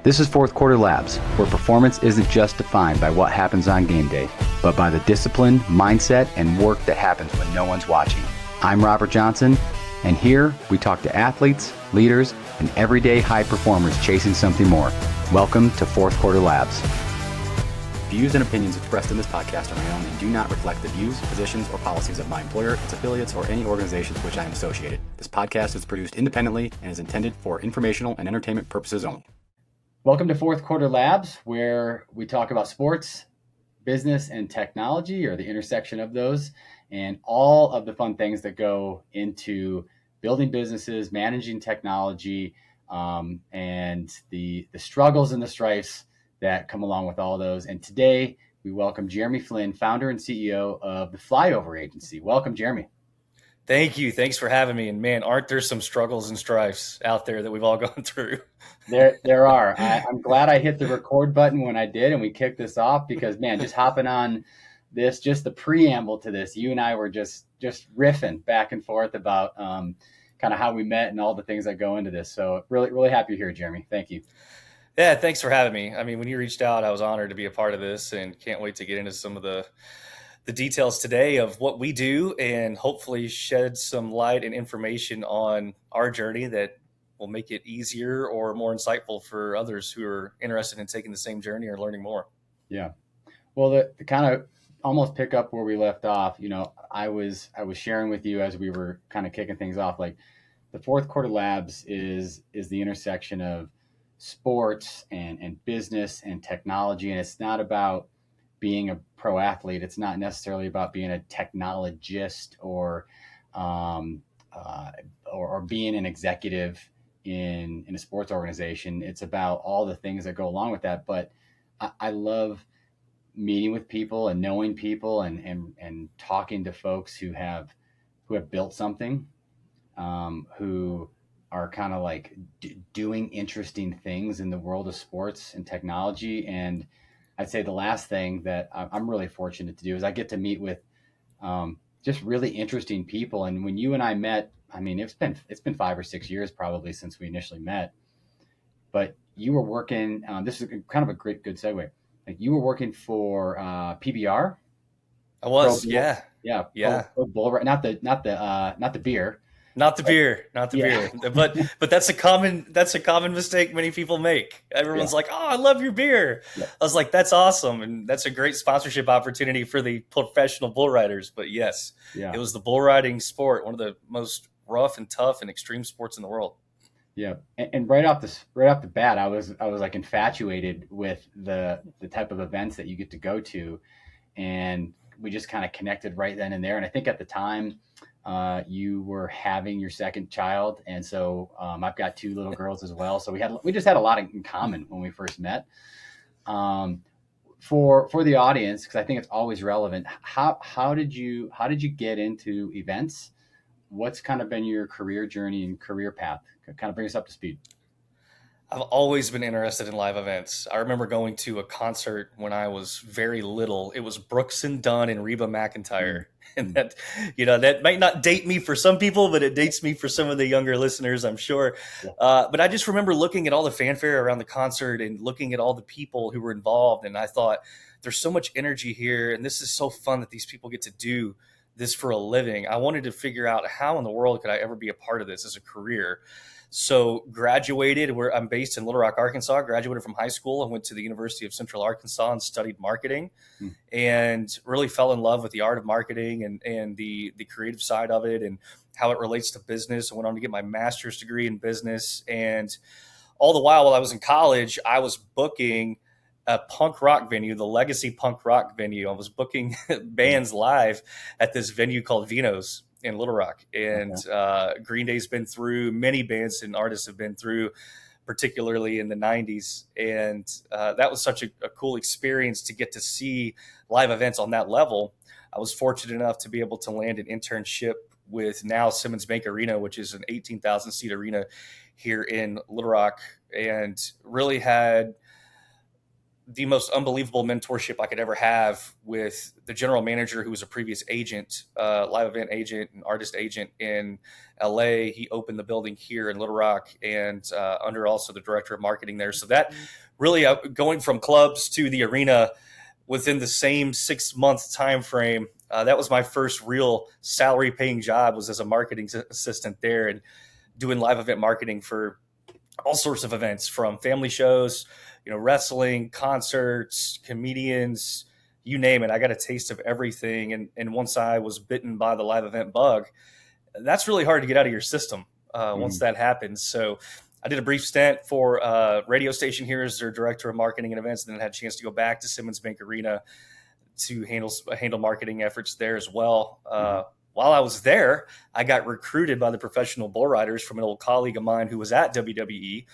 This is Fourth Quarter Labs, where performance isn't just defined by what happens on game day, but by the discipline, mindset, and work that happens when no one's watching. I'm Robert Johnson, and here we talk to athletes, leaders, and everyday high performers chasing something more. Welcome to Fourth Quarter Labs. Views and opinions expressed in this podcast are my own and do not reflect the views, positions, or policies of my employer, its affiliates, or any organizations with which I am associated. This podcast is produced independently and is intended for informational and entertainment purposes only. Welcome to Fourth Quarter Labs, where we talk about sports, business, and technology, or the intersection of those, and all of the fun things that go into building businesses, managing technology, and the struggles and the strifes that come along with all those. And today we welcome Jeremy Flynn, founder and CEO of the Flyover Agency. Welcome, Jeremy. Thank you. Thanks for having me. And man, aren't there some struggles and strifes out there that we've all gone through? There are. I'm glad I hit the record button when I did and we kicked this off because, man, just hopping on this, just the preamble to this, you and I were just riffing back and forth about kind of how we met and all the things that go into this. So really, really happy you're here, Jeremy. Thank you. Yeah, thanks for having me. I mean, when you reached out, I was honored to be a part of this and can't wait to get into some of the details today of what we do and hopefully shed some light and information on our journey that will make it easier or more insightful for others who are interested in taking the same journey or learning more. Yeah. Well, the kind of almost pick up where we left off, you know, I was sharing with you as we were kind of kicking things off, like the Fourth Quarter Labs is the intersection of sports and business and technology. And it's not about being a pro athlete. It's not necessarily about being a technologist or being an executive in a sports organization. It's about all the things that go along with that. But I love meeting with people and knowing people and talking to folks who have built something, who are kind of like doing interesting things in the world of sports and technology. And I'd say the last thing that I'm really fortunate to do is I get to meet with just really interesting people. And when you and I met, I mean, it's been 5 or 6 years probably since we initially met, but you were working, this is kind of a good segue. Like you were working for PBR. I was, yeah. Pro Bull, not the beer. Not the beer, but that's a common mistake many people make. Everyone's like, "Oh, I love your beer." Yeah. I was like, "That's awesome," and that's a great sponsorship opportunity for the professional bull riders. But yes, It was the bull riding sport, one of the most rough and tough and extreme sports in the world. Yeah, and right off the bat, I was like infatuated with the type of events that you get to go to, and we just kind of connected right then and there. And I think at the time, you were having your second child, and so I've got 2 little girls as well. So we just had a lot in common when we first met. For the audience, because I think it's always relevant. How did you get into events? What's kind of been your career journey and career path? Kind of bring us up to speed. I've always been interested in live events. I remember going to a concert when I was very little. It was Brooks and Dunn and Reba McEntire. And that might not date me for some people, but it dates me for some of the younger listeners, I'm sure. Yeah. But I just remember looking at all the fanfare around the concert and looking at all the people who were involved. And I thought, there's so much energy here. And this is so fun that these people get to do this for a living. I wanted to figure out how in the world could I ever be a part of this as a career. So graduated, where I'm based in Little Rock, Arkansas, graduated from high school and went to the University of Central Arkansas and studied marketing and really fell in love with the art of marketing and the creative side of it and how it relates to business. I went on to get my master's degree in business. And all the while I was in college, I was booking a punk rock venue, the Legacy Punk Rock venue. I was booking bands live at this venue called Vino's in Little Rock. And Green Day's been through, many bands and artists have been through, particularly in the 90s. And that was such a cool experience to get to see live events on that level. I was fortunate enough to be able to land an internship with now Simmons Bank Arena, which is an 18,000 seat arena here in Little Rock, and really had the most unbelievable mentorship I could ever have with the general manager who was a previous agent, live event agent and artist agent in LA. He opened the building here in Little Rock and under also the director of marketing there. So that really going from clubs to the arena within the same 6 month time frame. That was my first real salary paying job, was as a marketing assistant there and doing live event marketing for all sorts of events, from family shows, wrestling, concerts, comedians, you name it. I got a taste of everything. And once I was bitten by the live event bug, that's really hard to get out of your system once that happens. So I did a brief stint for a radio station here as their director of marketing and events, and then had a chance to go back to Simmons Bank Arena to handle marketing efforts there as well. While I was there, I got recruited by the professional bull riders from an old colleague of mine who was at WWE,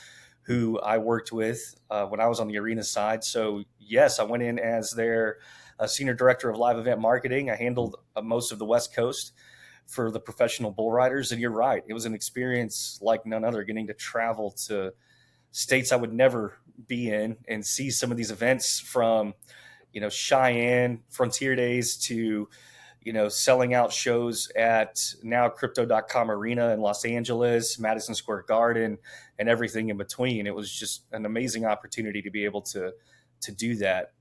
who I worked with when I was on the arena side. So yes, I went in as their senior director of live event marketing. I handled most of the West Coast for the professional bull riders. And you're right, it was an experience like none other, getting to travel to states I would never be in and see some of these events, from Cheyenne Frontier Days to selling out shows at now Crypto.com Arena in Los Angeles, Madison Square Garden, and everything in between. It was just an amazing opportunity to be able to do that.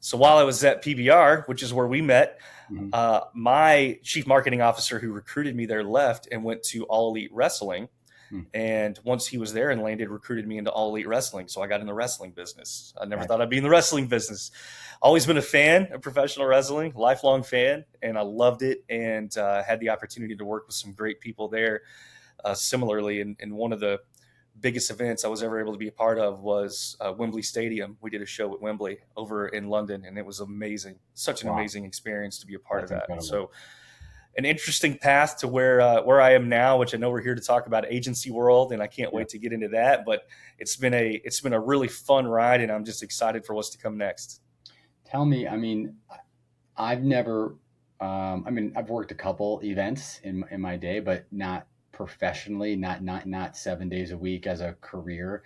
So while I was at PBR, which is where we met, my chief marketing officer who recruited me there left and went to All Elite Wrestling. And once he was there and landed, recruited me into All Elite Wrestling. So I got in the wrestling business. I never thought I'd be in the wrestling business. Always been a fan of professional wrestling, lifelong fan, and I loved it, and had the opportunity to work with some great people there. Similarly, in one of the biggest events I was ever able to be a part of was Wembley Stadium. We did a show at Wembley over in London, and it was amazing. Such an amazing experience to be a part of that. Incredible. So an interesting path to where I am now, which I know we're here to talk about agency world, and I can't wait to get into that. But it's been a really fun ride, and I'm just excited for what's to come next. Tell me, I've never, I've worked a couple events in my day, but not professionally, not 7 days a week as a career.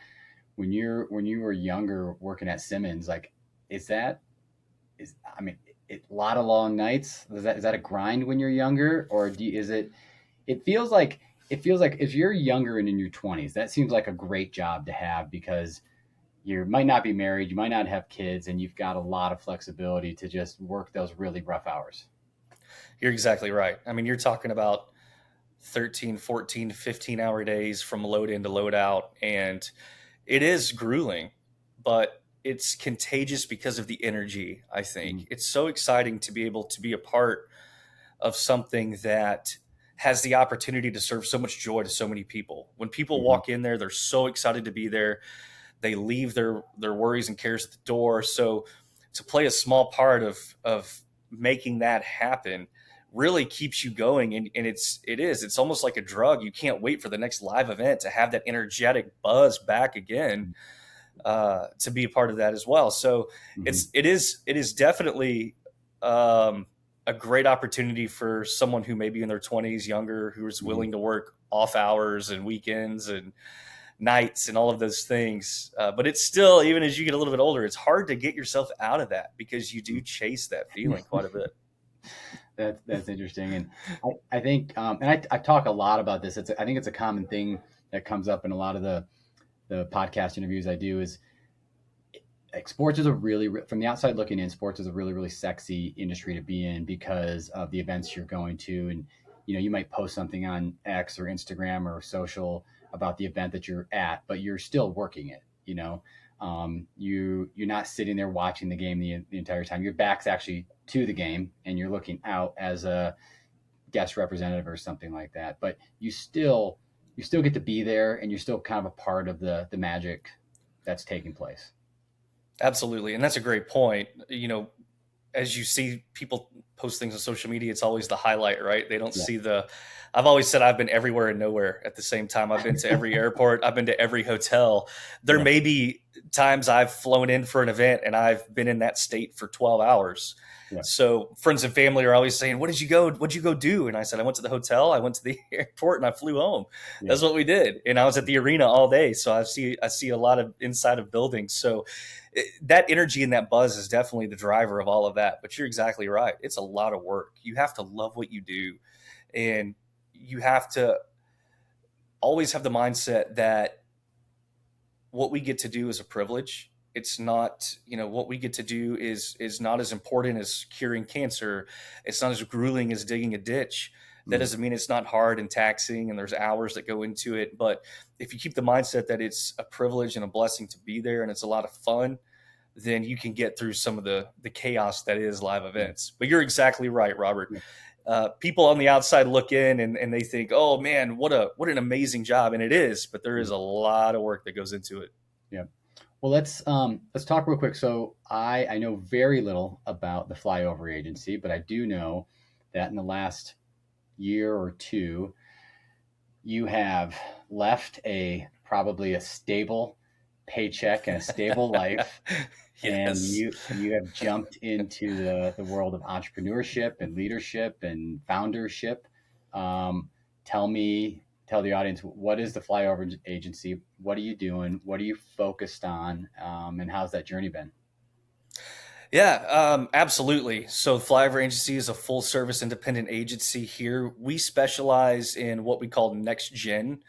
When you were younger working at Simmons, a lot of long nights. Is that a grind when you're younger, or it feels like if you're younger and in your 20s, that seems like a great job to have, because you might not be married, you might not have kids, and you've got a lot of flexibility to just work those really rough hours. You're exactly right. You're talking about 13, 14, 15-hour days from load in to load out, and it is grueling, but it's contagious because of the energy, I think. It's so exciting to be able to be a part of something that has the opportunity to serve so much joy to so many people. When people walk in there, they're so excited to be there. They leave their worries and cares at the door. So to play a small part of making that happen really keeps you going. And it's almost like a drug. You can't wait for the next live event to have that energetic buzz back again. To be a part of that as well. So it is definitely a great opportunity for someone who may be in their 20s, younger, who is willing to work off hours and weekends and nights and all of those things. But it's still, even as you get a little bit older, it's hard to get yourself out of that, because you do chase that feeling quite a bit. That's interesting. And I think, and I talk a lot about this. I think it's a common thing that comes up in a lot of the podcast interviews I do, is like sports is from the outside looking in, sports is a really, really sexy industry to be in because of the events you're going to. And, you might post something on X or Instagram or social about the event that you're at, but you're still working it, you're not sitting there watching the game the entire time. Your back's actually to the game and you're looking out as a guest representative or something like that, but you still get to be there, and you're still kind of a part of the magic that's taking place. Absolutely. And that's a great point. As you see people post things on social media, it's always the highlight, right? They don't see I've always said I've been everywhere and nowhere at the same time. I've been to every airport. I've been to every hotel. There may be times I've flown in for an event and I've been in that state for 12 hours. Yeah. So friends and family are always saying, what'd you go do? And I said, I went to the hotel, I went to the airport, and I flew home. Yeah. That's what we did. And I was at the arena all day. So I see a lot of inside of buildings. So that energy and that buzz is definitely the driver of all of that. But you're exactly right. It's a lot of work. You have to love what you do. And you have to always have the mindset that what we get to do is a privilege. It's not, what we get to do is not as important as curing cancer. It's not as grueling as digging a ditch. That doesn't mean it's not hard and taxing and there's hours that go into it. But if you keep the mindset that it's a privilege and a blessing to be there and it's a lot of fun, then you can get through some of the chaos that is live events. But you're exactly right, Robert. People on the outside look in and they think, oh man, what an amazing job. And it is, but there is a lot of work that goes into it. Yeah. Well, let's talk real quick. So I know very little about the Flyover Agency, but I do know that in the last year or two, you have left probably a stable paycheck and a stable life. Yes. And you have jumped into the world of entrepreneurship and leadership and foundership. Tell the audience, what is the Flyover Agency? What are you doing? What are you focused on? And how's that journey been? Yeah, absolutely. So Flyover Agency is a full service independent agency here. We specialize in what we call next gen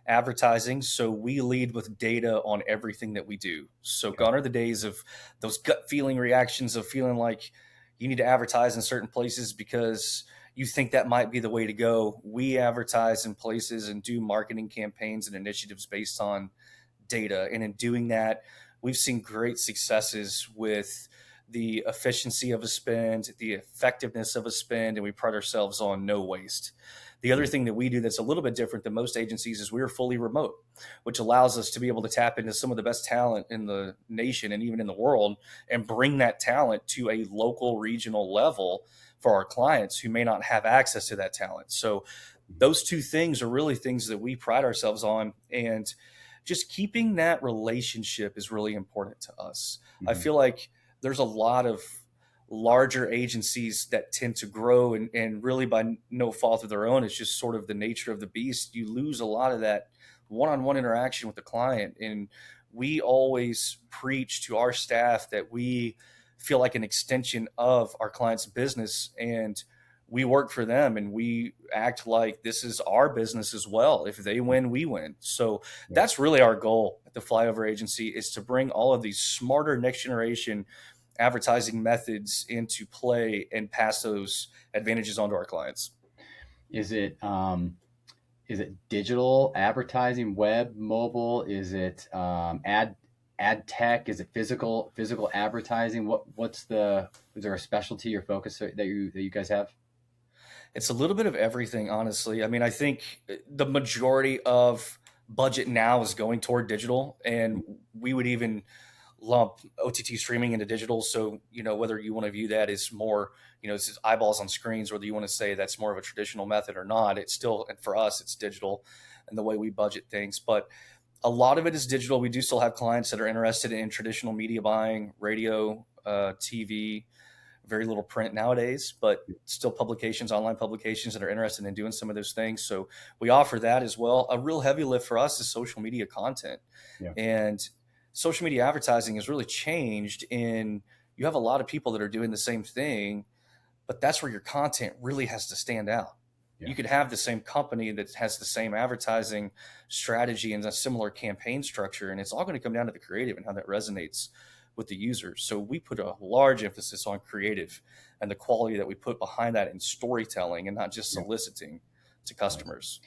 advertising. So we lead with data on everything that we do. So gone are the days of those gut feeling reactions of feeling like you need to advertise in certain places because you think that might be the way to go. We advertise in places and do marketing campaigns and initiatives based on data. And in doing that, we've seen great successes with the efficiency of a spend, the effectiveness of a spend, and we pride ourselves on no waste. The other thing that we do that's a little bit different than most agencies is we're fully remote, which allows us to be able to tap into some of the best talent in the nation and even in the world and bring that talent to a local regional level for our clients who may not have access to that talent. So those two things are really things that we pride ourselves on, and just keeping that relationship is really important to us. I feel like there's a lot of larger agencies that tend to grow and really by no fault of their own. It's just sort of the nature of the beast. You lose a lot of that one-on-one interaction with the client. And we always preach to our staff that we feel like an extension of our client's business, and we work for them and we act like this is our business as well. If they win, we win. So that's really our goal at the Flyover Agency, is to bring all of these smarter next generation advertising methods into play and pass those advantages on to our clients. Is it digital advertising, web, mobile? Is it ad tech? Is it physical advertising? Is there a specialty or focus that you guys have? It's a little bit of everything, honestly. I mean, I think the majority of budget now is going toward digital, and we would even lump OTT streaming into digital. So, whether you want to view that as more, it's just eyeballs on screens, whether you want to say that's more of a traditional method or not, it's still, and for us, it's digital and the way we budget things. But a lot of it is digital. We do still have clients that are interested in traditional media buying, radio, TV, very little print nowadays, but still publications, online publications that are interested in doing some of those things. So we offer that as well. A real heavy lift for us is social media content. Yeah. And social media advertising has really changed in, you have a lot of people that are doing the same thing, but that's where your content really has to stand out. Yeah. You could have the same company that has the same advertising strategy and a similar campaign structure, and it's all going to come down to the creative and how that resonates with the users. So we put a large emphasis on creative and the quality that we put behind that in storytelling and not just soliciting to customers.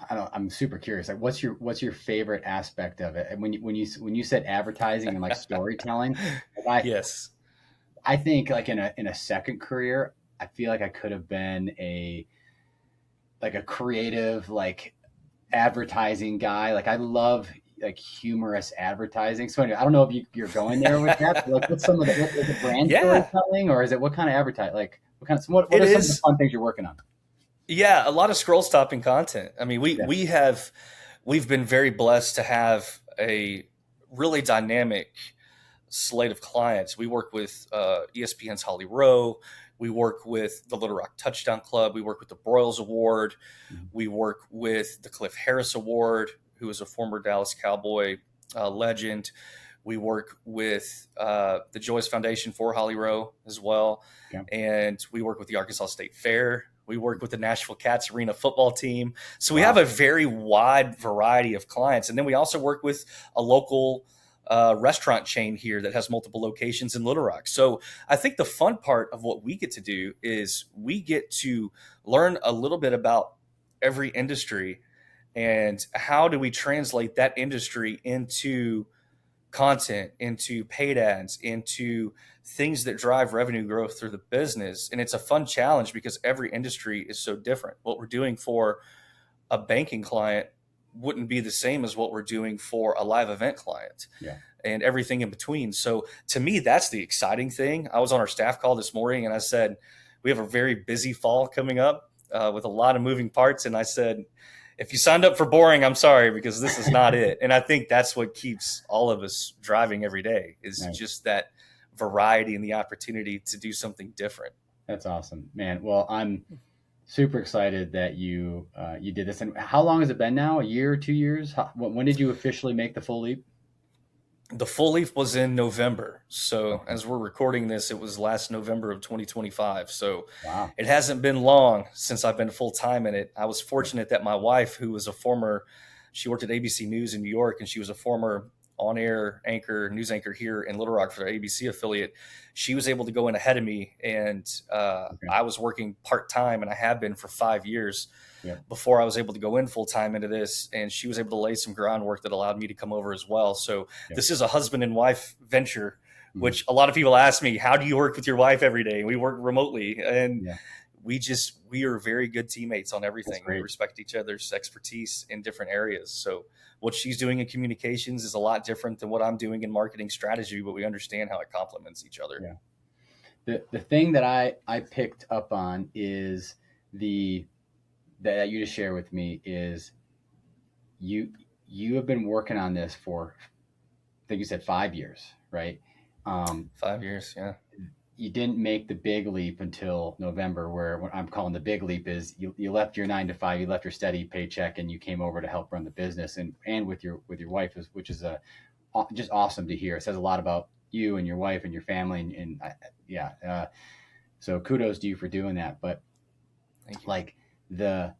I'm super curious. Like, what's your favorite aspect of it? And when you said advertising and like storytelling, yes, I think like in a second career, I feel like I could have been a creative, like advertising guy. Like I love like humorous advertising. So anyway, I don't know if you're going there with that. But like, what's some of is it brand storytelling, or is it what kind of advertising? Like what are some of the fun things you're working on? Yeah, a lot of scroll stopping content. I mean, we've been very blessed to have a really dynamic slate of clients. We work with ESPN's Holly Rowe. We work with the Little Rock Touchdown Club. We work with the Broyles Award. Mhm. We work with the Cliff Harris Award, who is a former Dallas Cowboy legend. We work with the Joyce Foundation for Holly Rowe as well. Okay. And we work with the Arkansas State Fair. We work with the Nashville Cats Arena football team. So we Wow. have a very wide variety of clients. And then we also work with a local restaurant chain here that has multiple locations in Little Rock. So I think the fun part of what we get to do is we get to learn a little bit about every industry and how do we translate that industry into content, into paid ads, into things that drive revenue growth through the business. And it's a fun challenge because every industry is so different. What we're doing for a banking client wouldn't be the same as what we're doing for a live event client. Yeah. And everything in between. So to me, that's the exciting thing. I was on our staff call this morning and I said, we have a very busy fall coming up with a lot of moving parts. And I said, if you signed up for boring, I'm sorry, because this is not it. And I think that's what keeps all of us driving every day is Nice. just that variety and the opportunity to do something different. That's awesome, man. Well, I'm super excited that you did this. And how long has it been now? A year, 2 years? When did you officially make the full leap? The full leaf was in November. So Okay. as we're recording this, it was last November of 2025. So Wow. it hasn't been long since I've been full time in it. I was fortunate that my wife, who was she worked at ABC News in New York, and she was a former on-air news anchor here in Little Rock for their ABC affiliate. She was able to go in ahead of me, and Okay. I was working part-time, and I have been for 5 years Yeah. before I was able to go in full-time into this. And she was able to lay some groundwork that allowed me to come over as well. So Yeah. this is a husband and wife venture, Mhm. which a lot of people ask me, how do you work with your wife every day? We work remotely, and Yeah. we are very good teammates on everything. We great. respect each other's expertise in different areas. So what she's doing in communications is a lot different than what I'm doing in marketing strategy, but we understand how it complements each other. Yeah. The thing that I picked up on is that you just shared with me is you have been working on this for, I think you said 5 years, right? 5 years, yeah. You didn't make the big leap until November, where what I'm calling the big leap is you left your 9 to 5, you left your steady paycheck, and you came over to help run the business and with your wife, which is just awesome to hear. It says a lot about you and your wife and your family, and yeah. So kudos to you for doing that. But Thank you. like the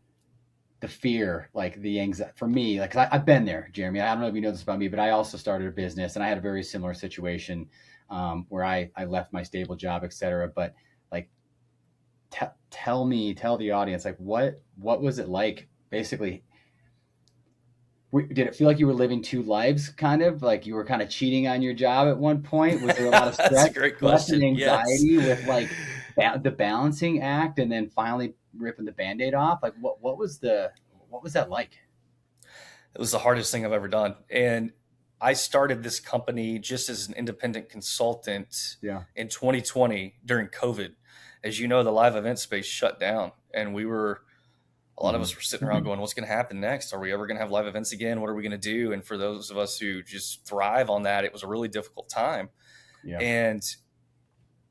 fear, like the anxiety for me, like, 'cause I've been there, Jeremy. I don't know if you know this about me, but I also started a business and I had a very similar situation where I left my stable job, et cetera. But like, tell the audience, like, what was it like? Basically, did it feel like you were living two lives, kind of like you were kind of cheating on your job at one point? Was there a lot of That's a stress, great stress and question. anxiety Yes. with like the balancing act, and then finally ripping the Band-Aid off? Like, what was that like? It was the hardest thing I've ever done. And I started this company just as an independent consultant Yeah. in 2020 during COVID. As you know, the live event space shut down, and a lot of us were sitting around going, what's going to happen next? Are we ever going to have live events again? What are we going to do? And for those of us who just thrive on that, it was a really difficult time. Yeah. And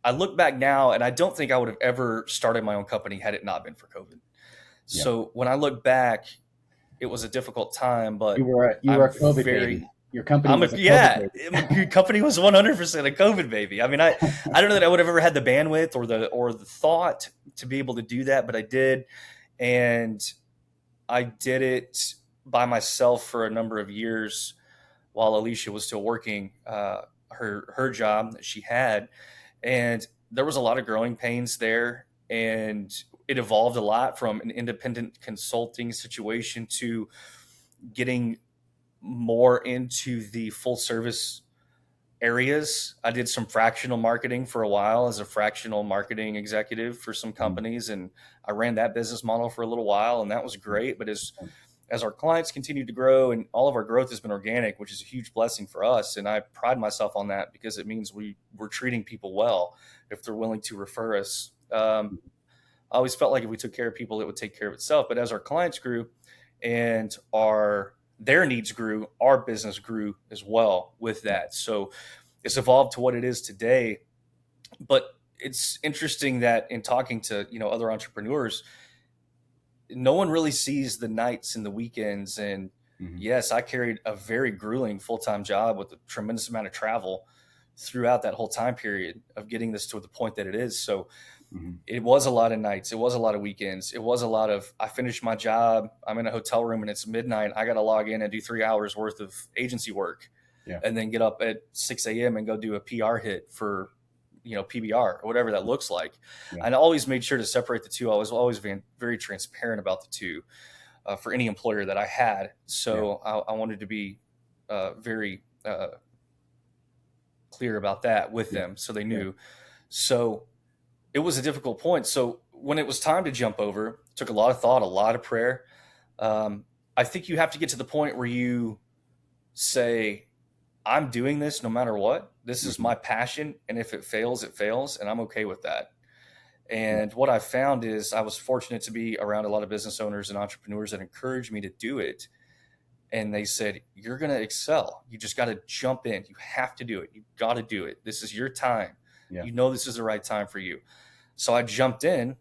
I look back now, and I don't think I would have ever started my own company had it not been for COVID. Yeah. So when I look back, it was a difficult time, but You were a COVID baby. Your company was a COVID baby. your company was 100% a COVID baby. I mean, I don't know that I would have ever had the bandwidth or the thought to be able to do that, but I did. And I did it by myself for a number of years while Alicia was still working her job that she had. And there was a lot of growing pains there. And it evolved a lot from an independent consulting situation to getting more into the full service areas. I did some fractional marketing for a while as a fractional marketing executive for some companies, and I ran that business model for a little while, and that was great. But as our clients continued to grow, and all of our growth has been organic, which is a huge blessing for us, and I pride myself on that because it means we're treating people well if they're willing to refer us. I always felt like if we took care of people, it would take care of itself. But as our clients grew and our their needs grew, our business grew as well with Yeah. that. So it's evolved to what it is today. But it's interesting that in talking to, other entrepreneurs, no one really sees the nights and the weekends. And Hmm. yes, I carried a very grueling full-time job with a tremendous amount of travel throughout that whole time period of getting this to the point that it is. So Hmm. it was a lot of nights. It was a lot of weekends. It was a lot of, I finished my job. I'm in a hotel room and it's midnight. I got to log in and do 3 hours worth of agency work Yeah. and then get up at 6 a.m. and go do a PR hit for, PBR or whatever that looks like. Yeah. And I always made sure to separate the two. I was always very transparent about the two for any employer that I had. Yeah. So I wanted to be very clear about that with Yeah. them so they Yeah. knew. So it was a difficult point. So when it was time to jump over, it took a lot of thought, a lot of prayer. I think you have to get to the point where you say, I'm doing this no matter what. This is Hmm. my passion. And if it fails, it fails. And I'm okay with that. Yeah. And what I found is I was fortunate to be around a lot of business owners and entrepreneurs that encouraged me to do it. And they said, you're going to excel. You just got to jump in. You have to do it. You got to do it. This is your time. Yeah. You know, this is the right time for you. So I jumped in,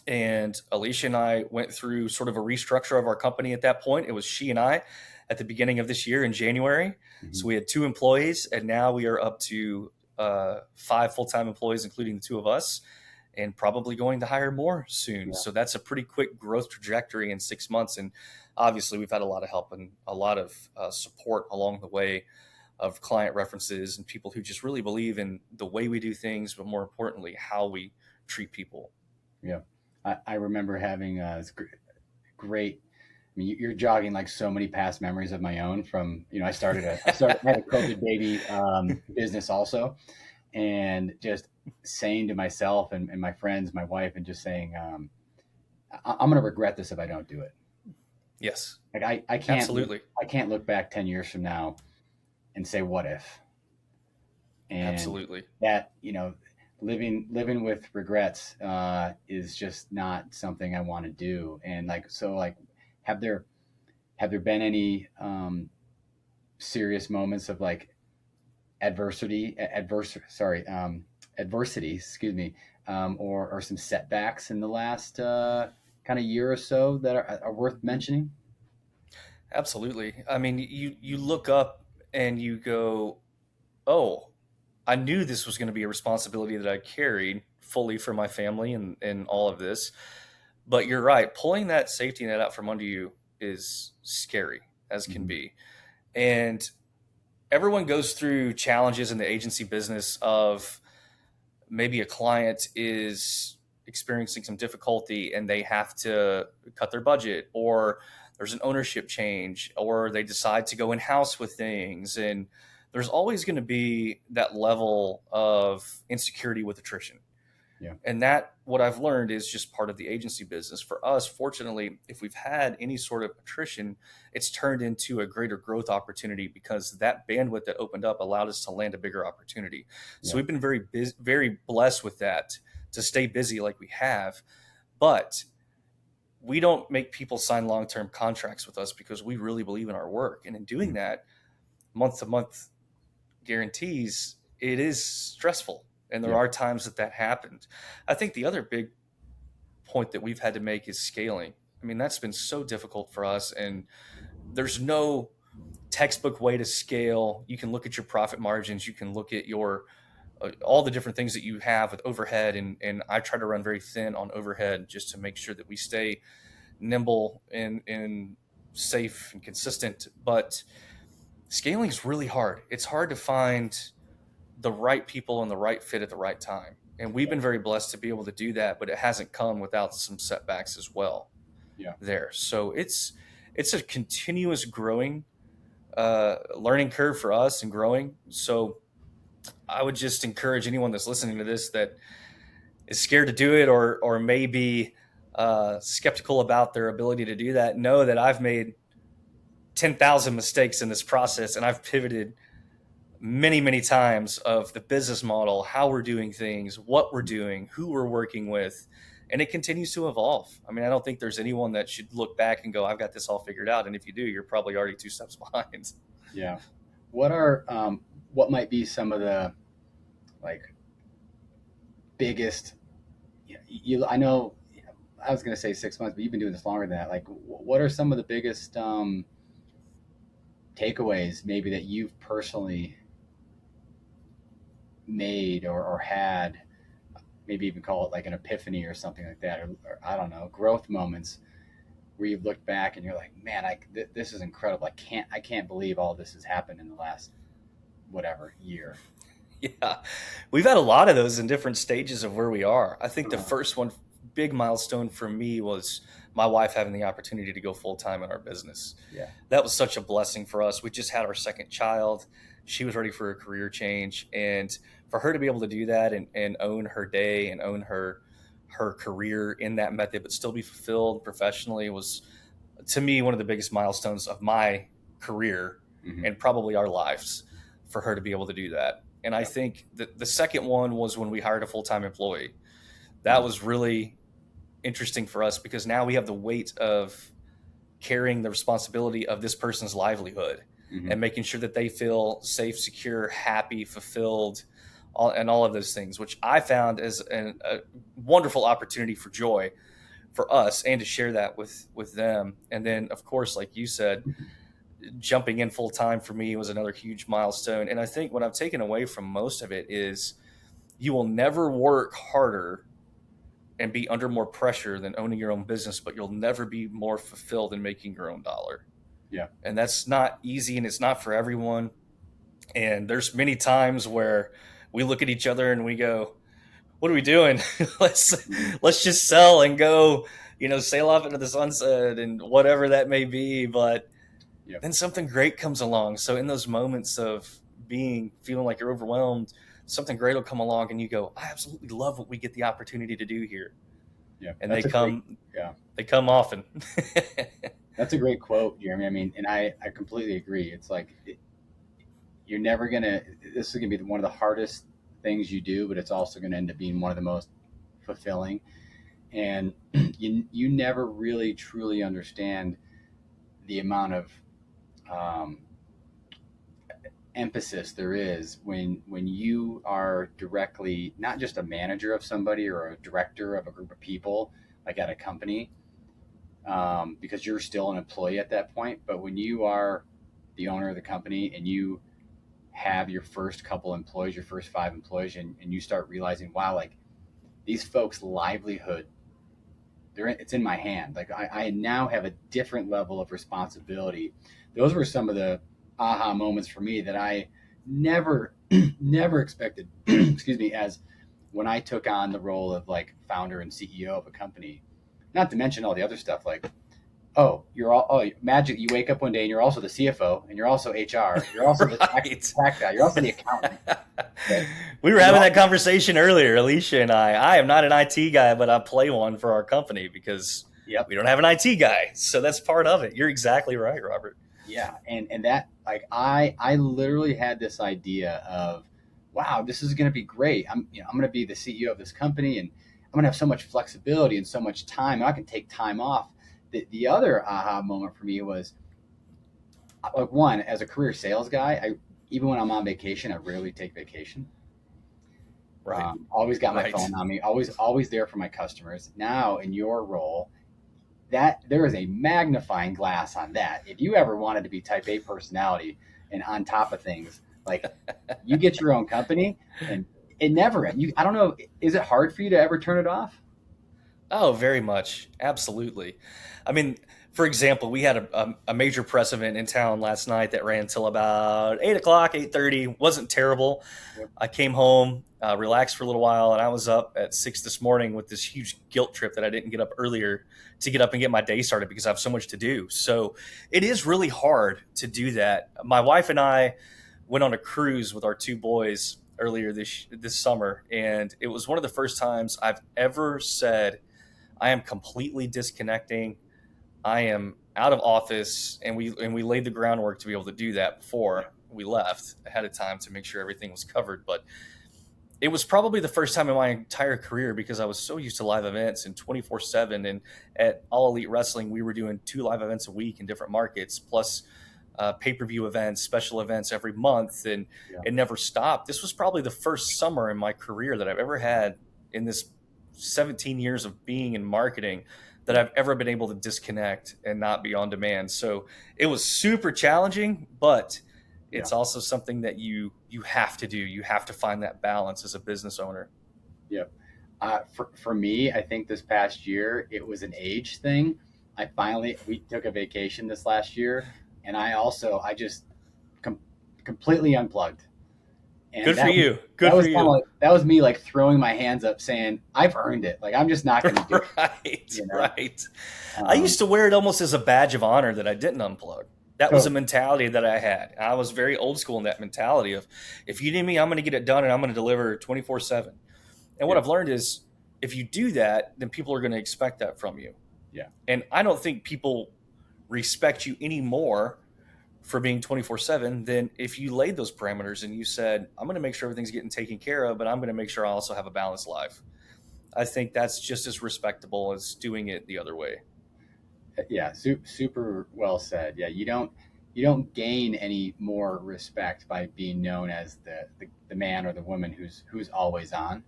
and Alicia and I went through sort of a restructure of our company at that point. It was she and I at the beginning of this year in January. Hmm. So we had 2 employees, and now we are up to 5 full-time employees, including the two of us, and probably going to hire more soon. Yeah. So that's a pretty quick growth trajectory in 6 months. And obviously, we've had a lot of help and a lot of support along the way of client references and people who just really believe in the way we do things, but more importantly, how we treat people. Yeah. I remember having this great. I mean, you're jogging like so many past memories of my own from, I had a COVID baby business also, and just saying to myself and my friends, my wife, and just saying, I'm going to regret this if I don't do it. Yes, Like absolutely. I can't look back 10 years from now and say, what if? And Absolutely. that, living with regrets is just not something I want to do. And have there have there been any serious moments of like adversity, excuse me, or some setbacks in the last kind of year or so that are worth mentioning? Absolutely. I mean, you look up and you go, "Oh, I knew this was going to be a responsibility that I carried fully for my family and all of this." But you're right, pulling that safety net out from under you is scary as can Hmm. be. And everyone goes through challenges in the agency business of maybe a client is experiencing some difficulty and they have to cut their budget, or there's an ownership change, or they decide to go in house with things. And there's always going to be that level of insecurity with attrition. Yeah. And that, what I've learned, is just part of the agency business. For us, fortunately, if we've had any sort of attrition, it's turned into a greater growth opportunity because that bandwidth that opened up allowed us to land a bigger opportunity. So Yeah. we've been very blessed with that to stay busy like we have. But we don't make people sign long-term contracts with us because we really believe in our work. And in doing Mhm. that, month to month guarantees, it is stressful. And there Yeah. are times that happened. I think the other big point that we've had to make is scaling. I mean, that's been so difficult for us. And there's no textbook way to scale. You can look at your profit margins, you can look at your all the different things that you have with overhead. And I try to run very thin on overhead just to make sure that we stay nimble and safe and consistent. But scaling is really hard. It's hard to find the right people and the right fit at the right time. And we've Yeah. been very blessed to be able to do that, but it hasn't come without some setbacks as well Yeah. there. So it's a continuous growing learning curve for us and growing. So I would just encourage anyone that's listening to this that is scared to do it, or maybe skeptical about their ability to do that, know that I've made 10,000 mistakes in this process, and I've pivoted many times of the business model, how we're doing things, what we're doing, who we're working with. and it continues to evolve. I mean, I don't think there's anyone that should look back and go, I've got this all figured out. And if you do, you're probably already 2 steps behind. Yeah. What are what might be some of the like biggest I know I was going to say 6 months, but you've been doing this longer than that. Like, what are some of the biggest takeaways maybe that you've personally made or had, maybe even call it like an epiphany or something like that, or I don't know, growth moments where you've looked back and you're like, man, this is incredible. I can't believe all this has happened in the last whatever year. Yeah, we've had a lot of those in different stages of where we are. I think the first one, big milestone for me, was my wife having the opportunity to go full time in our business. Yeah. That was such a blessing for us. We just had our second child. She was ready for a career change. And for her to be able to do that and own her day and own her career in that method, but still be fulfilled professionally, was, to me, one of the biggest milestones of my career and probably our lives, for her to be able to do that. And I think that the second one was when we hired a full-time employee. That was really interesting for us because now we have the weight of carrying the responsibility of this person's livelihood and making sure that they feel safe, secure, happy, fulfilled, and all of those things, which I found as a wonderful opportunity for joy for us and to share that with them. And then, of course, like you said, jumping in full time for me was another huge milestone. And I think what I've taken away from most of it is you will never work harder and be under more pressure than owning your own business, but you'll never be more fulfilled in making your own dollar. Yeah. And that's not easy, and it's not for everyone. And there's many times where we look at each other and we go, what are we doing? let's just sell and go, sail off into the sunset and whatever that may be. But then something great comes along. So in those moments of feeling like you're overwhelmed, something great will come along and you go, I absolutely love what we get the opportunity to do here. Yeah. And they come often. That's a great quote, Jeremy. I mean, and I completely agree. It's like, you're never going to, this is going to be one of the hardest things you do, but it's also going to end up being one of the most fulfilling. And you never really truly understand the amount of emphasis there is when you are directly not just a manager of somebody or a director of a group of people, like at a company, because you're still an employee at that point. But when you are the owner of the company and you have your first couple employees, your first 5 employees, and you start realizing, wow, like these folks' livelihood, it's in my hand. Like I now have a different level of responsibility. Those were some of the aha moments for me that I never expected, excuse me, as when I took on the role of like founder and CEO of a company, not to mention all the other stuff like, magic. You wake up one day and you're also the CFO and you're also HR. You're also the tax guy. You're also the accountant. Okay? We were having that conversation earlier, Alicia and I. I am not an IT guy, but I play one for our company because we don't have an IT guy. So that's part of it. You're exactly right, Robert. Yeah. And that, like, I literally had this idea of, wow, this is going to be great. I'm going to be the CEO of this company and I'm going to have so much flexibility and so much time. I can take time off. The other aha moment for me was, like, one, as a career sales guy, even when I'm on vacation, I rarely take vacation. Right. Always got my phone on me, always there for my customers. Now in your role, that there is a magnifying glass on that. If you ever wanted to be type A personality and on top of things, like you get your own company and it never ends. I don't know, is it hard for you to ever turn it off? Oh, very much. Absolutely. I mean, for example, we had a major press event in town last night that ran till about 8 o'clock, 8:30. Wasn't terrible. Yep. I came home, relaxed for a little while, and I was up at 6 this morning with this huge guilt trip that I didn't get up earlier to get up and get my day started because I have so much to do. So it is really hard to do that. My wife and I went on a cruise with our 2 boys earlier this summer, and it was one of the first times I've ever said, I am completely disconnecting. I am out of office, and we laid the groundwork to be able to do that before we left ahead of time to make sure everything was covered. But it was probably the first time in my entire career, because I was so used to live events and 24/7. And at All Elite Wrestling, we were doing 2 live events a week in different markets, plus pay-per-view events, special events every month, and Yeah. it never stopped. This was probably the first summer in my career that I've ever had in this 17 years of being in marketing that Yeah. I've ever been able to disconnect and not be on demand. So it was super challenging, but Yeah. it's also something that you have to do. You have to find that balance as a business owner. Yep. For me, I think this past year, it was an age thing. We took a vacation this last year, and I just com- completely unplugged. And Good for you. Good that for was kind of you. like, that was me like throwing my hands up saying, I've earned it. Like, I'm just not going to do it, Right, you know? right. I Um, used to wear it almost as a badge of honor that I didn't unplug. That was a so mentality that I had. I was very old school in that mentality of, if you need me, I'm going to get it done and I'm going to deliver 24/7. And what yeah, I've learned is, if you do that, then people are going to expect that from you. yeah, And I don't think people respect you any more for being 24/7 than if you laid those parameters and you said, I'm going to make sure everything's getting taken care of, but I'm going to make sure I also have a balanced life. I think that's just as respectable as doing it the other way. yeah. Super well said. Yeah. You don't gain any more respect by being known as the man or the woman who's always on.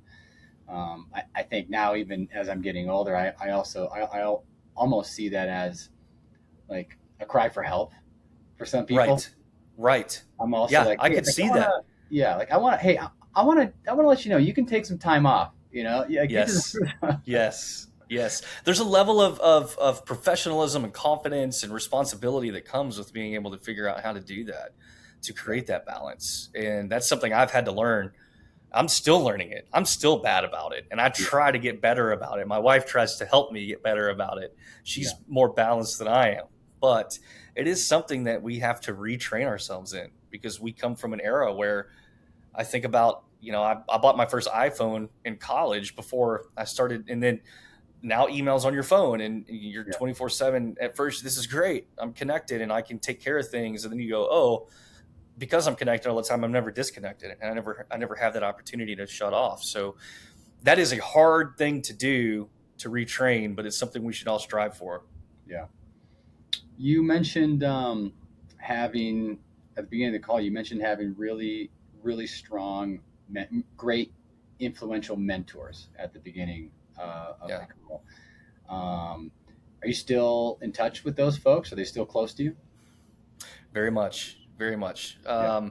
I think now, even as I'm getting older, I almost see that as like a cry for help for some people. Right. Right. I'm also Yeah, like, I hey, could like I see want that. to, yeah, like I want to, hey, I want to let you know you can take some time off. Yeah, like, you Yes. just, Yes. Yes. There's a level of professionalism and confidence and responsibility that comes with being able to figure out how to do that, to yeah, create that balance. And that's something I've had to learn. I'm still learning it. I'm still bad about it. And I yeah, try to get better about it. My wife tries to help me get better about it. yeah, She's more balanced than I am. But it is something that we have to retrain ourselves in, because we come from an era where I think about, I bought my first iPhone in college before I started. And then now emails on your phone and you're yeah, 24/7. At first, this is great. I'm connected and I can take care of things. And then you go, oh, because I'm connected all the time, I'm never disconnected, and I never have that opportunity to shut off. So that is a hard thing to do, to retrain, but it's something we should all strive for. yeah. You mentioned having at the beginning of the call. You mentioned having really, really strong, great, influential mentors at the beginning of the Yeah, call. Are you still in touch with those folks? Are they still close to you? very much, very much. Yeah,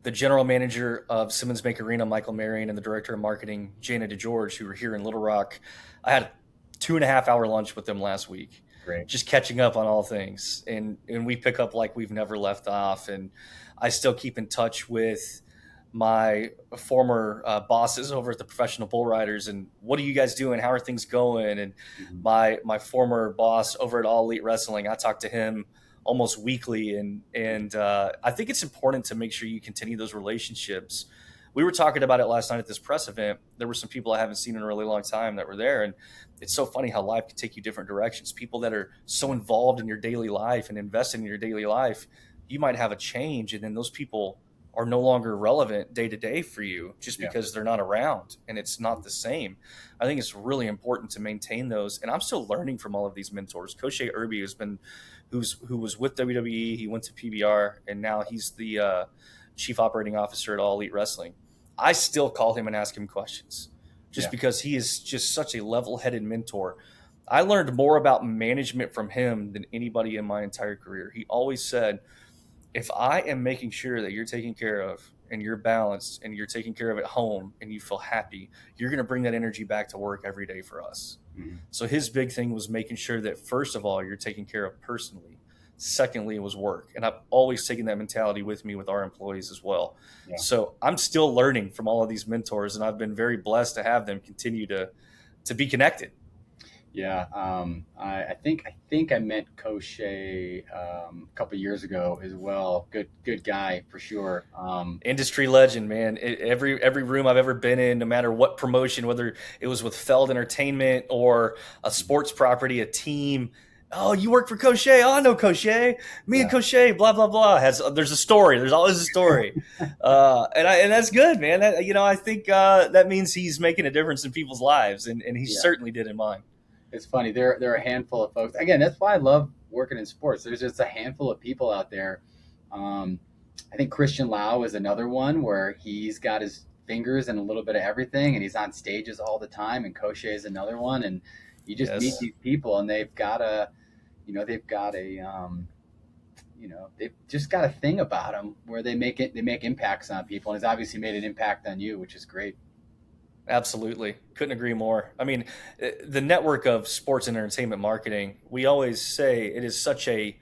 The general manager of Simmons Bank Arena, Michael Marion, and the director of marketing, Jana DeGeorge, who were here in Little Rock. I had a 2.5 hour lunch with them last week, great. just catching up on all things. And we pick up like we've never left off. And I still keep in touch with my former bosses over at the Professional Bull Riders. And what are you guys doing? How are things going? And Mhm. my former boss over at All Elite Wrestling, I talk to him almost weekly. And I think it's important to make sure you continue those relationships. We were talking about it last night at this press event. There were some people I haven't seen in a really long time that were there, and it's so funny how life can take you different directions. People that are so involved in your daily life and invested in your daily life, you might have a change, and then those people are no longer relevant day to day for you just Yeah, because they're not around and it's not the same. I think it's really important to maintain those. And I'm still learning from all of these mentors. Koshe Irby who was with WWE. He went to PBR and now he's the chief operating officer at All Elite Wrestling. I still call him and ask him questions just yeah, because he is just such a level headed mentor. I learned more about management from him than anybody in my entire career. He always said, if I am making sure that you're taken care of and you're balanced and you're taken care of at home and you feel happy, you're going to bring that energy back to work every day for us. mhm, So his big thing was making sure that, first of all, you're taken care of personally. Secondly, it was work. And I've always taken that mentality with me with our employees as well. yeah. So I'm still learning from all of these mentors, and I've been very blessed to have them continue to be connected. Yeah, I think I met Koshe a couple years ago as well. Good guy for sure. Industry legend, man. Every room I've ever been in, no matter what promotion, whether it was with Feld Entertainment or a sports property, a team, Oh, you work for Cochet? Oh, I know Cochet. Me and Yeah. Cochet, blah blah blah. There's a story. There's always a story, and that's good, man. I think that means he's making a difference in people's lives, and he Yeah. certainly did in mine. It's funny. There are a handful of folks. Again, that's why I love working in sports. There's just a handful of people out there. Um, I think Christian Lau is another one where he's got his fingers in a little bit of everything, and he's on stages all the time. And Koshe is another one. And you just meet Yes, these people, and they've got a, they've just got a thing about them where they make impacts on people, and it's obviously made an impact on you, which is great. absolutely. Couldn't agree more. I mean, the network of sports and entertainment marketing. We always say it is such a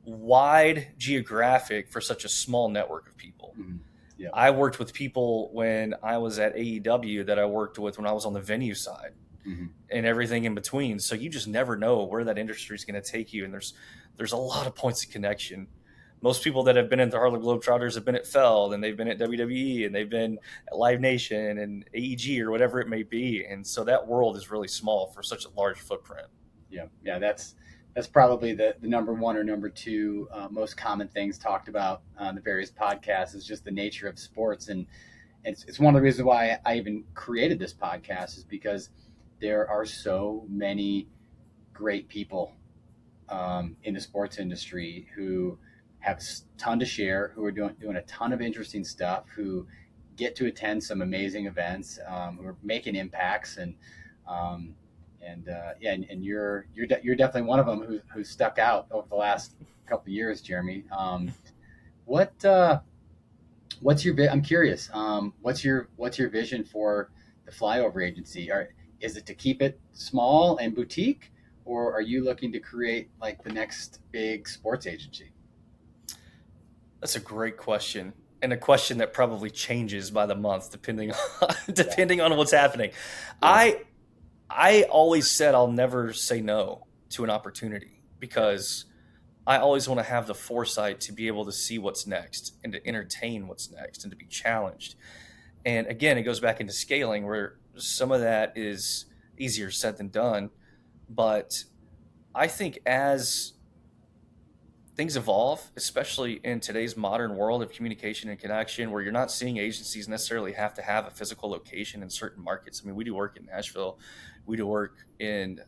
wide geographic for such a small network of people. Mm-hmm. Yeah. I worked with people when I was at AEW that I worked with when I was on the venue side Mm-hmm. and everything in between. So you just never know where that industry is going to take you. And there's a lot of points of connection. Most people that have been at the Harlem Globetrotters have been at Feld, and they've been at WWE, and they've been at Live Nation and AEG or whatever it may be. And so that world is really small for such a large footprint. Yeah, yeah, that's probably the number one or number two most common things talked about on the various podcasts is just the nature of sports, and it's one of the reasons why I even created this podcast is because there are so many great people in the sports industry who have a ton to share, who are doing a ton of interesting stuff, who get to attend some amazing events, who are making impacts, um, yeah, and you're definitely one of them who stuck out over the last couple of years, Jeremy. What what's your I'm curious. What's your vision for the Flyover Agency? Is it to keep it small and boutique, or are you looking to create like the next big sports agency? That's a great question. And a question that probably changes by the month depending on Yeah, depending on what's happening. yeah, I I always said I'll never say no to an opportunity yeah. because I always want to have the foresight to be able to see what's next and to entertain what's next and to be challenged. And again, it goes back into scaling where some of that is easier said than done. But I think as things evolve, especially in today's modern world of communication and connection, where you're not seeing agencies necessarily have to have a physical location in certain markets. I mean, we do work in Nashville, we do work in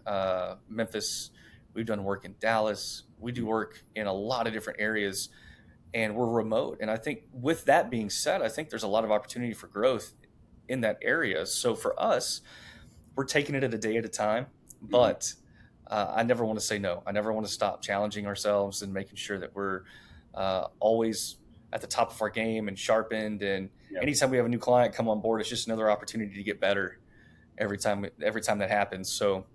Memphis, we've done work in Dallas, we do work in a lot of different areas, and we're remote. And I think with that being said, I think there's a lot of opportunity for growth in that area. So for us, we're taking it at a day at a time, Mhm. but I never want to say no. I never want to stop challenging ourselves and making sure that we're always at the top of our game and sharpened. And Yep. anytime we have a new client come on board, it's just another opportunity to get better every time that happens. So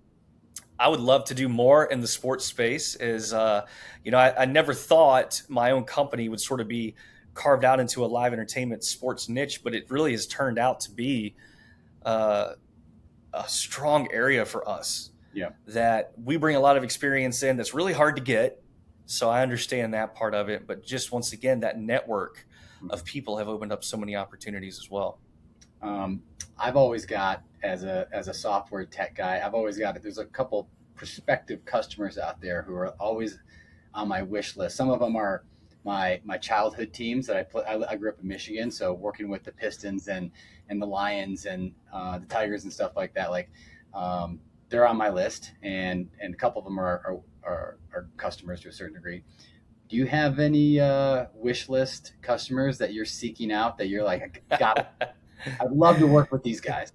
I would love to do more in the sports space. I never thought my own company would sort of be carved out into a live entertainment sports niche, but it really has turned out to be uh, a strong area for us Yeah. that we bring a lot of experience in that's really hard to get. So I understand that part of it. But just once again, that network Mhm. of people have opened up so many opportunities as well. Um, I've always got as a software tech guy, I've always got it. There's a couple prospective customers out there who are always on my wish list. Some of them are my childhood teams that I play. I grew up in Michigan, so working with the Pistons and the Lions and the Tigers and stuff like that. Like they're on my list, and a couple of them are customers to a certain degree. Do you have any wish list customers that you're seeking out that you're like, got I'd love to work with these guys.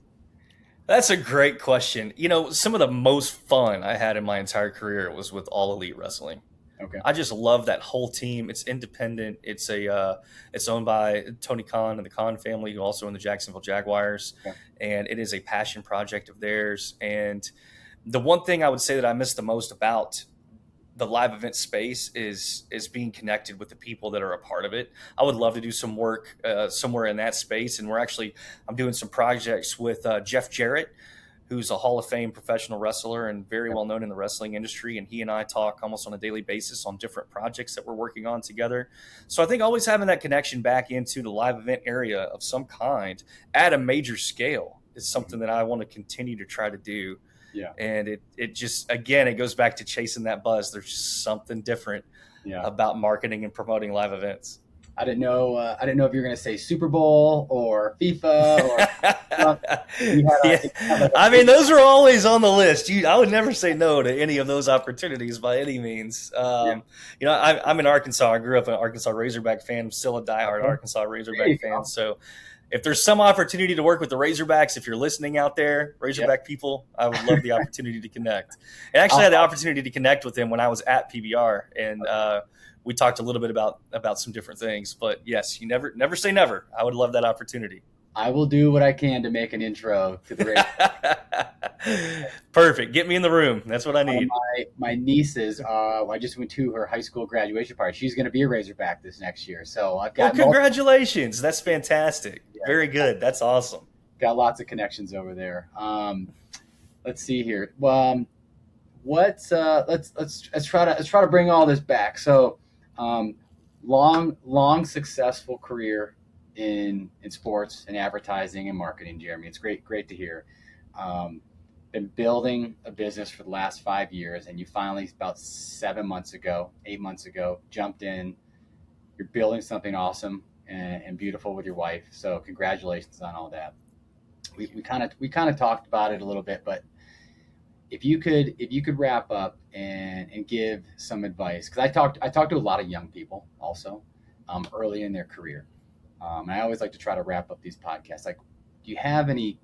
That's a great question. Some of the most fun I had in my entire career was with All Elite Wrestling. Okay. I just love that whole team. It's independent. It's owned by Tony Khan and the Khan family, who also own the Jacksonville Jaguars, Okay. and it is a passion project of theirs. And the one thing I would say that I miss the most about the live event space is being connected with the people that are a part of it. I would love to do some work somewhere in that space, and I'm doing some projects with Jeff Jarrett, who's a Hall of Fame professional wrestler and very Okay. well known in the wrestling industry. And he and I talk almost on a daily basis on different projects that we're working on together. So I think always having that connection back into the live event area of some kind at a major scale is Mhm. something that I want to continue to try to do. Yeah. And it just, again, it goes back to chasing that buzz. There's just something different Yeah. about marketing and promoting live events. I didn't know. I didn't know if you were going to say Super Bowl or FIFA or. You had Yeah, a, you had like a I mean, those are always on the list. I would never say no to any of those opportunities by any means. yeah. I'm in Arkansas. I grew up an Arkansas Razorback fan. I'm still a diehard Okay. Arkansas There you Razorback fan. go. So, if there's some opportunity to work with the Razorbacks, if you're listening out there, Yep. Razorback people, I would love the opportunity to connect. And actually, I had the I'll, opportunity to connect with him when I was at PBR, and we talked a little bit about some different things. But yes, you never say never. I would love that opportunity. I will do what I can to make an intro to the race. Perfect. Get me in the room. That's what I need. My nieces, I just went to her high school graduation party. She's going to be a Razorback this next year. So I've Well, got congratulations. That's fantastic. Very good. That's awesome. got lots of connections over there. Let's see here. Well, let's try to bring all this back. So, long successful career in sports and advertising and marketing, Jeremy. It's great to hear. Been building a business for the last 5 years, and you finally, about 8 months ago, jumped in. You're building something awesome and beautiful with your wife. So congratulations on all that. We kind of talked about it a little bit, but if you could wrap up and give some advice, because I talked to a lot of young people also early in their career. And I always like to try to wrap up these podcasts. Like, do you have any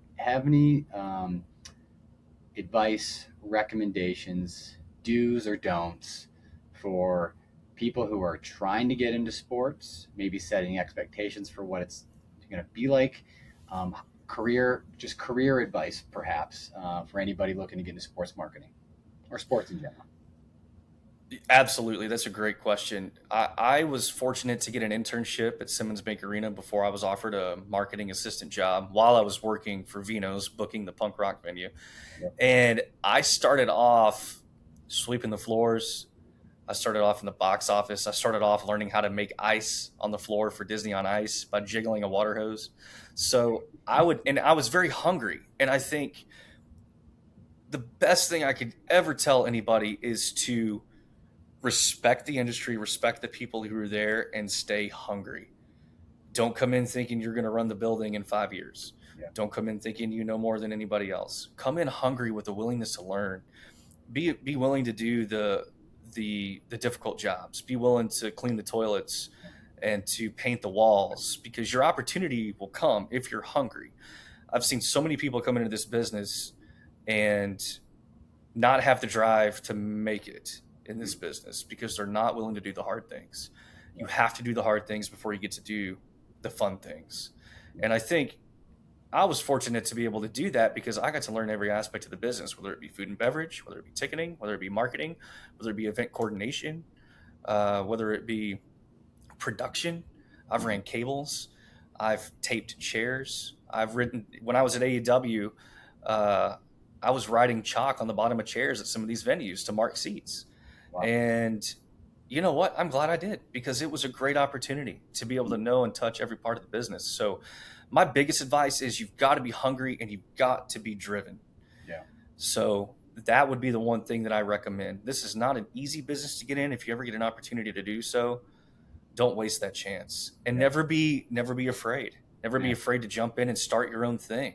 advice, recommendations, do's or don'ts for people who are trying to get into sports, maybe setting expectations for what it's going to be like, career advice, perhaps, for anybody looking to get into sports marketing or sports in general? Absolutely. That's a great question. I was fortunate to get an internship at Simmons Bank Arena before I was offered a marketing assistant job while I was working for Vino's, booking the punk rock venue. Yep. And I started off sweeping the floors. I started off in the box office. I started off learning how to make ice on the floor for Disney on Ice by jiggling a water hose. So I was very hungry. And I think the best thing I could ever tell anybody is to respect the industry, respect the people who are there, and stay hungry. Don't come in thinking you're going to run the building in 5 years. Yeah. Don't come in thinking you know more than anybody else. Come in hungry with a willingness to learn. Be willing to do the difficult jobs. Be willing to clean the toilets and to paint the walls, because your opportunity will come if you're hungry. I've seen so many people come into this business and not have the drive to make it in this business because they're not willing to do the hard things. You have to do the hard things before you get to do the fun things. And I think I was fortunate to be able to do that because I got to learn every aspect of the business, whether it be food and beverage, whether it be ticketing, whether it be marketing, whether it be event coordination, whether it be production. I've ran cables. I've taped chairs. When I was at AEW, I was writing chalk on the bottom of chairs at some of these venues to mark seats. Wow. And you know what? I'm glad I did, because it was a great opportunity to be able to know and touch every part of the business. So my biggest advice is you've got to be hungry and you've got to be driven. Yeah. So that would be the one thing that I recommend. This is not an easy business to get in. If you ever get an opportunity to do so, don't waste that chance. And never be afraid. Never be afraid to jump in and start your own thing.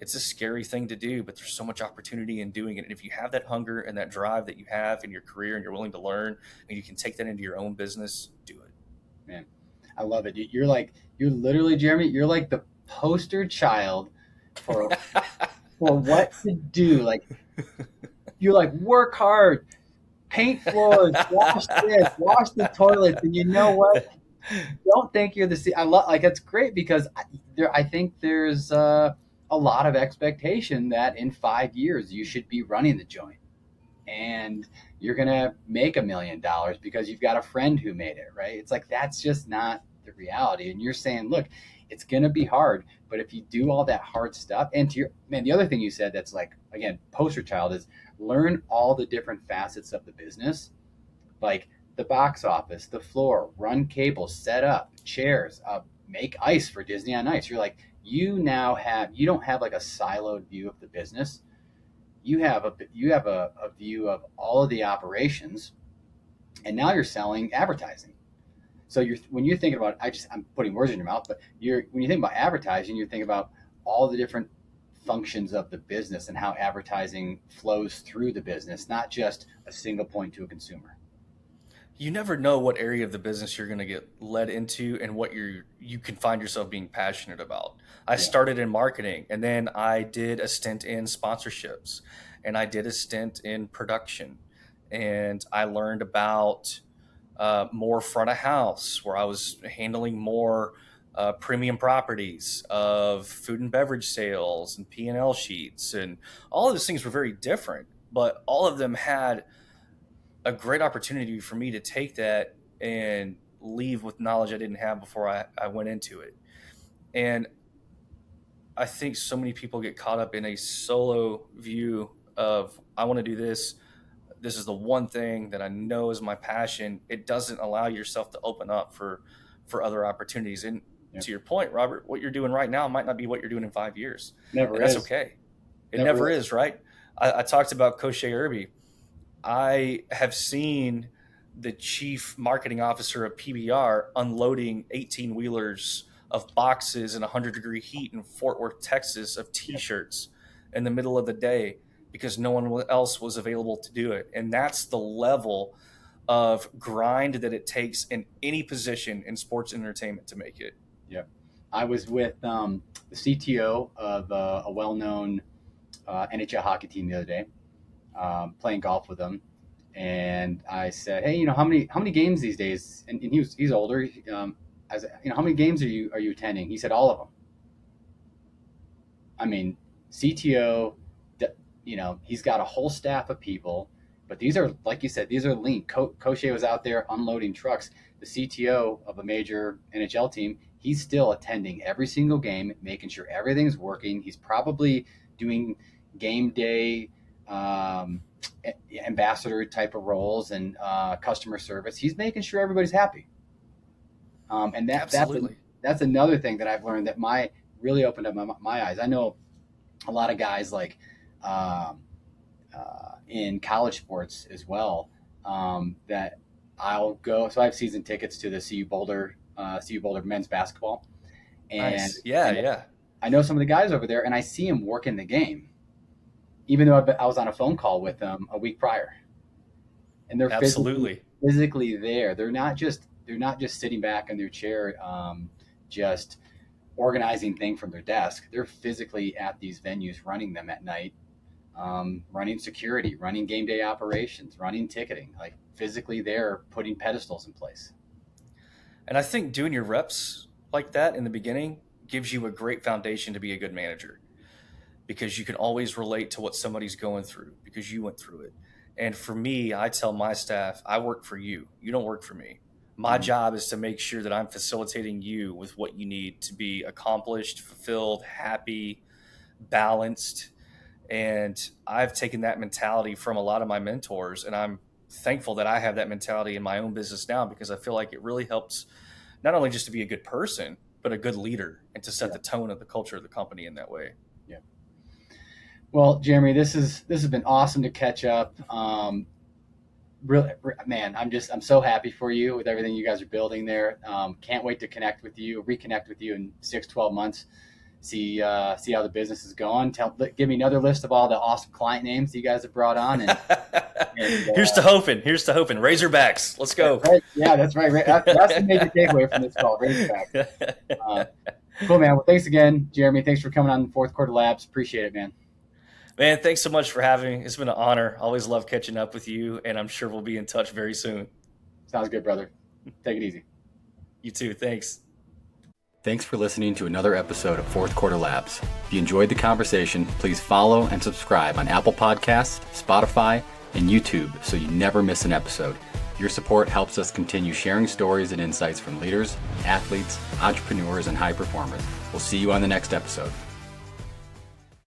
It's a scary thing to do, but there's so much opportunity in doing it. And if you have that hunger and that drive that you have in your career and you're willing to learn and you can take that into your own business, do it. Man, I love it. You're literally, Jeremy, you're like the poster child for what to do. Like, you're like, work hard, paint floors, wash this, wash the toilets. And you know what? Don't think you're I love, like, it's great because I think there's a lot of expectation that in 5 years you should be running the joint and you're going to make $1 million because you've got a friend who made it, right? It's like, that's just not the reality. And you're saying, look, it's going to be hard, but if you do all that hard stuff, and the other thing you said that's like, again, poster child, is learn all the different facets of the business, like the box office, the floor, run cables, set up chairs, make ice for Disney on Ice. You're like, you don't have like a siloed view of the business. you have a view of all of the operations, and now you're selling advertising. So when you're thinking about, I'm putting words in your mouth, but when you think about advertising, you're thinking about all the different functions of the business and how advertising flows through the business, not just a single point to a consumer. You never know what area of the business you're going to get led into and what you can find yourself being passionate about. I started in marketing, and then I did a stint in sponsorships, and I did a stint in production, and I learned about more front of house, where I was handling more premium properties of food and beverage sales and P&L sheets, and all of those things were very different, but all of them had a great opportunity for me to take that and leave with knowledge I didn't have before I went into it. And I think so many people get caught up in a solo view of, I want to do this. This is the one thing that I know is my passion. It doesn't allow yourself to open up for other opportunities. And to your point, Robert, what you're doing right now might not be what you're doing in 5 years. Never is. That's okay. It never is, right? I talked about Koshe Irby. I have seen the chief marketing officer of PBR unloading 18-wheelers of boxes in 100-degree heat in Fort Worth, Texas, of T-shirts in the middle of the day because no one else was available to do it. And that's the level of grind that it takes in any position in sports entertainment to make it. Yeah. I was with the CTO of a well-known NHL hockey team the other day. Playing golf with him, and I said, "Hey, how many games these days?" And he's older. I said, "How many games are you attending?" He said, "All of them." I mean, CTO, he's got a whole staff of people, but these are, like you said, these are lean. Koshe was out there unloading trucks. The CTO of a major NHL team, he's still attending every single game, making sure everything's working. He's probably doing game day ambassador type of roles and customer service. He's making sure everybody's happy. And that's another thing that I've learned that really opened up my eyes. I know a lot of guys like in college sports as well that I'll go. So I have season tickets to the CU Boulder men's basketball. And nice. Yeah. I know some of the guys over there, and I see them working the game, even though I was on a phone call with them a week prior, and they're physically there. They're not just sitting back in their chair, just organizing things from their desk. They're physically at these venues, running them at night, running security, running game day operations, running ticketing, like physically there, putting pedestals in place. And I think doing your reps like that in the beginning gives you a great foundation to be a good manager, because you can always relate to what somebody's going through because you went through it. And for me, I tell my staff, I work for you. You don't work for me. My job is to make sure that I'm facilitating you with what you need to be accomplished, fulfilled, happy, balanced. And I've taken that mentality from a lot of my mentors, and I'm thankful that I have that mentality in my own business now, because I feel like it really helps not only just to be a good person, but a good leader and to set the tone of the culture of the company in that way. Yeah. Well, Jeremy, this has been awesome to catch up. Really, man, I'm so happy for you with everything you guys are building there. Can't wait to reconnect with you in 6-12 months. See how the business is going. Give me another list of all the awesome client names you guys have brought on. And here's to hoping. Razorbacks. Let's go. Right. Yeah, that's right. That's the major takeaway from this call. Razorbacks. Cool, man. Well, thanks again, Jeremy. Thanks for coming on Fourth Quarter Labs. Appreciate it, man. Man, thanks so much for having me. It's been an honor. Always love catching up with you, and I'm sure we'll be in touch very soon. Sounds good, brother. Take it easy. You too. Thanks. Thanks for listening to another episode of Fourth Quarter Labs. If you enjoyed the conversation, please follow and subscribe on Apple Podcasts, Spotify, and YouTube so you never miss an episode. Your support helps us continue sharing stories and insights from leaders, athletes, entrepreneurs, and high performers. We'll see you on the next episode.